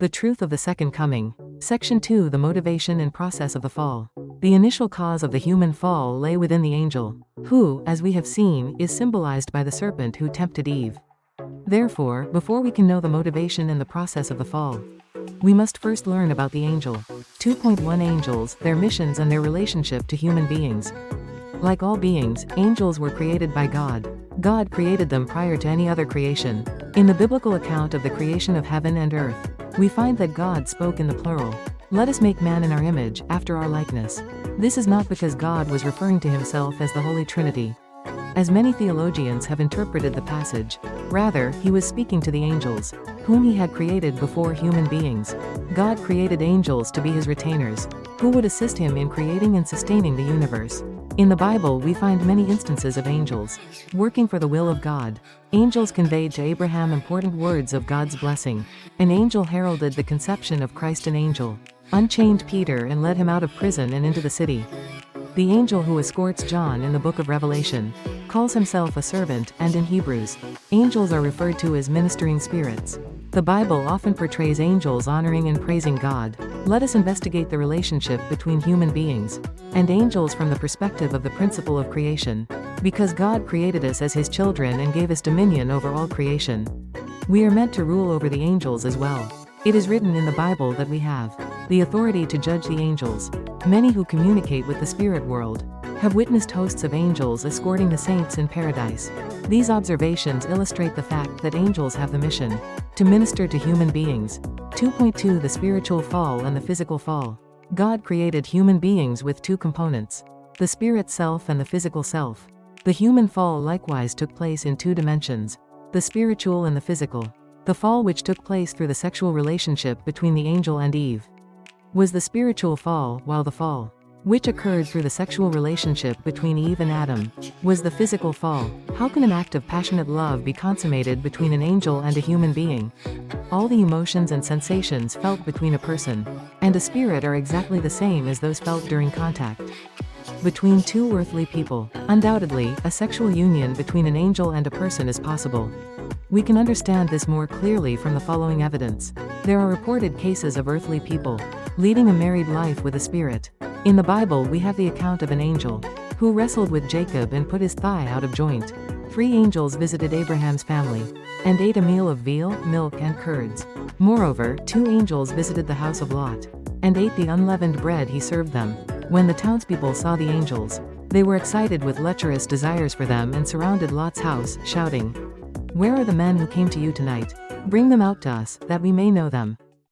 The truth of the second coming. Section 2. The motivation and process of the fall. The initial cause of the human fall lay within the angel, who, as we have seen, is symbolized by the serpent who tempted Eve. Therefore, before we can know the motivation and the process of the fall, we must first learn about the angel. 2.1 Angels, their missions and their relationship to human beings. Like all beings, angels were created by God. God created them prior to any other creation. In the biblical account of the creation of heaven and earth, we find that God spoke in the plural. Let us make man in our image, after our likeness. This is not because God was referring to himself as the Holy Trinity, as many theologians have interpreted the passage. Rather, he was speaking to the angels, whom he had created before human beings. God created angels to be his retainers, who would assist him in creating and sustaining the universe. In the Bible we find many instances of angels working for the will of God. Angels conveyed to Abraham important words of God's blessing. An angel heralded the conception of Christ. An angel unchained Peter and led him out of prison and into the city. The angel who escorts John in the book of Revelation calls himself a servant, and in Hebrews, angels are referred to as ministering spirits. The Bible often portrays angels honoring and praising God. Let us investigate the relationship between human beings and angels from the perspective of the principle of creation. Because God created us as his children and gave us dominion over all creation, we are meant to rule over the angels as well. It is written in the Bible that we have the authority to judge the angels. Many who communicate with the spirit world have witnessed hosts of angels escorting the saints in paradise. These observations illustrate the fact that angels have the mission to minister to human beings. 2.2 The spiritual fall and the physical fall. God created human beings with two components, the spirit self and the physical self. The human fall likewise took place in two dimensions, the spiritual and the physical. The fall which took place through the sexual relationship between the angel and Eve was the spiritual fall, while the fall which occurred through the sexual relationship between Eve and Adam was the physical fall. How can an act of passionate love be consummated between an angel and a human being? All the emotions and sensations felt between a person and a spirit are exactly the same as those felt during contact between two earthly people. Undoubtedly, a sexual union between an angel and a person is possible. We can understand this more clearly from the following evidence. There are reported cases of earthly people leading a married life with a spirit. In the Bible we have the account of an angel who wrestled with Jacob and put his thigh out of joint. 3 angels visited Abraham's family and ate a meal of veal, milk and curds. Moreover, 2 angels visited the house of Lot and ate the unleavened bread he served them. When the townspeople saw the angels, they were excited with lecherous desires for them and surrounded Lot's house, shouting, "Where are the men who came to you tonight? Bring them out to us, that we may know them."